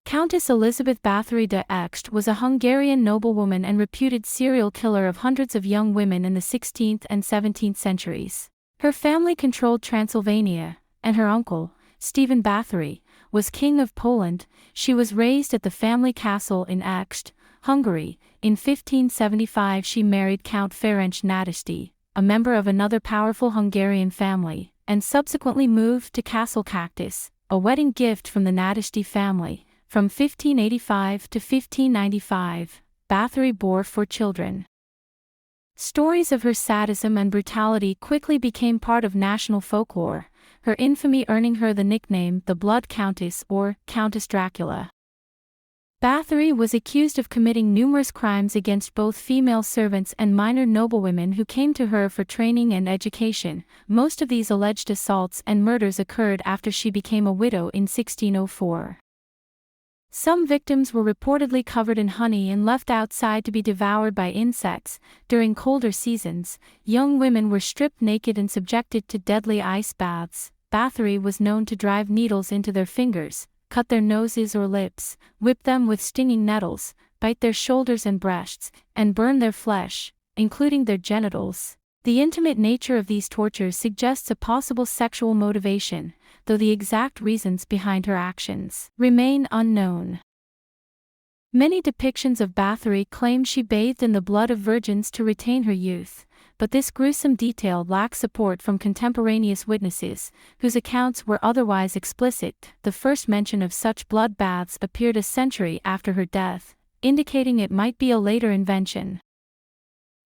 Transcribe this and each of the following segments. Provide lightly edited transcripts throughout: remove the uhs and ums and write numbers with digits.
Countess Elizabeth Bathory de Ext was a Hungarian noblewoman and reputed serial killer of hundreds of young women in the 16th and 17th centuries. Her family controlled Transylvania, and her uncle, Stephen Bathory, was King of Poland. She was raised at the family castle in Ext, Hungary. In 1575 she married Count Ferenc Nadasdy, a member of another powerful Hungarian family, and subsequently moved to Castle Cactus, a wedding gift from the Nadasdy family. From 1585 to 1595, Bathory bore 4 children. Stories of her sadism and brutality quickly became part of national folklore, her infamy earning her the nickname the Blood Countess or Countess Dracula. Bathory was accused of committing numerous crimes against both female servants and minor noblewomen who came to her for training and education. Most of these alleged assaults and murders occurred after she became a widow in 1604. Some victims were reportedly covered in honey and left outside to be devoured by insects. During colder seasons, young women were stripped naked and subjected to deadly ice baths. Bathory was known to drive needles into their fingers, cut their noses or lips, whip them with stinging nettles, bite their shoulders and breasts, and burn their flesh, including their genitals. The intimate nature of these tortures suggests a possible sexual motivation, though the exact reasons behind her actions remain unknown. Many depictions of Bathory claim she bathed in the blood of virgins to retain her youth, but this gruesome detail lacks support from contemporaneous witnesses, whose accounts were otherwise explicit. The first mention of such blood baths appeared a century after her death, indicating it might be a later invention.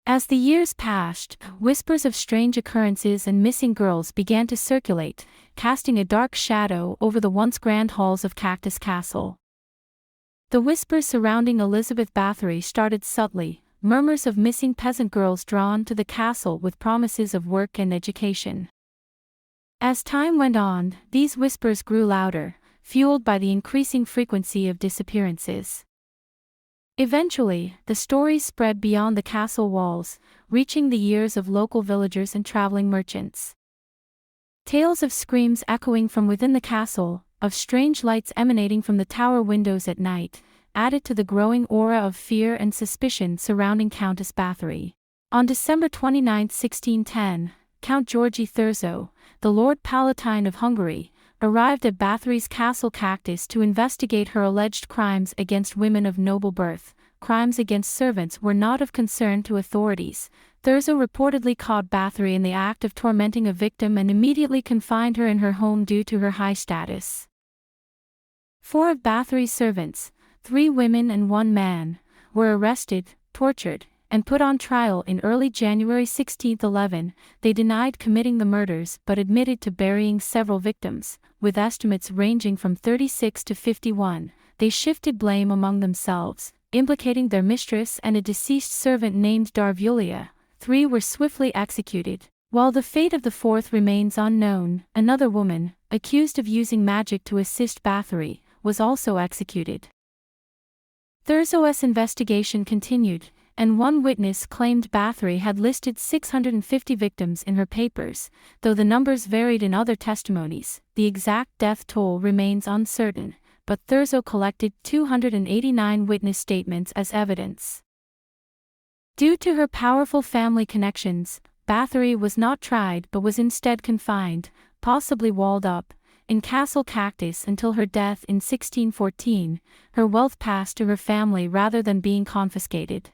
As the years passed, whispers of strange occurrences and missing girls began to circulate, casting a dark shadow over the once grand halls of Cactus Castle. The whispers surrounding Elizabeth Bathory started subtly, murmurs of missing peasant girls drawn to the castle with promises of work and education. As time went on, these whispers grew louder, fueled by the increasing frequency of disappearances. Eventually, the stories spread beyond the castle walls, reaching the ears of local villagers and traveling merchants. Tales of screams echoing from within the castle, of strange lights emanating from the tower windows at night, added to the growing aura of fear and suspicion surrounding Countess Bathory. On December 29, 1610, Count Georgy Thurzo, the Lord Palatine of Hungary, arrived at Bathory's Castle Cactus to investigate her alleged crimes against women of noble birth. Crimes against servants were not of concern to authorities. Thurzo reportedly caught Bathory in the act of tormenting a victim and immediately confined her in her home due to her high status. 4 of Bathory's servants, 3 women and 1 man, were arrested, tortured, and put on trial in early January 1611. They denied committing the murders but admitted to burying several victims, with estimates ranging from 36 to 51. They shifted blame among themselves, implicating their mistress and a deceased servant named Darvulia. 3 were swiftly executed, while the fate of the 4th remains unknown. Another woman, accused of using magic to assist Bathory, was also executed. Thurzo's investigation continued, and one witness claimed Bathory had listed 650 victims in her papers. Though the numbers varied in other testimonies, the exact death toll remains uncertain, but Thurzo collected 289 witness statements as evidence. Due to her powerful family connections, Bathory was not tried but was instead confined, possibly walled up, in Castle Cactus until her death in 1614. Her wealth passed to her family rather than being confiscated.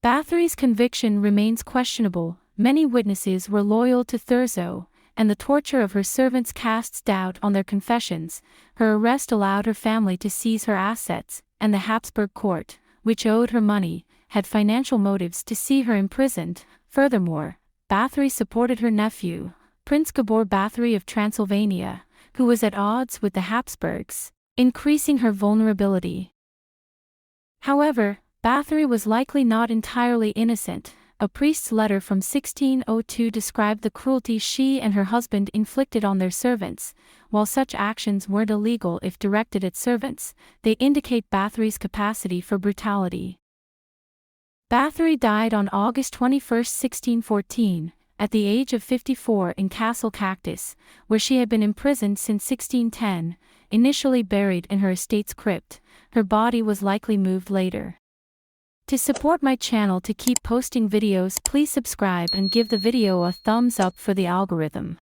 Bathory's conviction remains questionable. Many witnesses were loyal to Thurzo, and the torture of her servants casts doubt on their confessions. Her arrest allowed her family to seize her assets, and the Habsburg court, which owed her money, had financial motives to see her imprisoned. Furthermore, Bathory supported her nephew, Prince Gabor Bathory of Transylvania, who was at odds with the Habsburgs, increasing her vulnerability. However, Bathory was likely not entirely innocent. A priest's letter from 1602 described the cruelty she and her husband inflicted on their servants. While such actions weren't illegal if directed at servants, they indicate Bathory's capacity for brutality. Bathory died on August 21, 1614, at the age of 54 in Castle Cactus, where she had been imprisoned since 1610, initially buried in her estate's crypt. Her body was likely moved later. To support my channel to keep posting videos, please subscribe and give the video a thumbs up for the algorithm.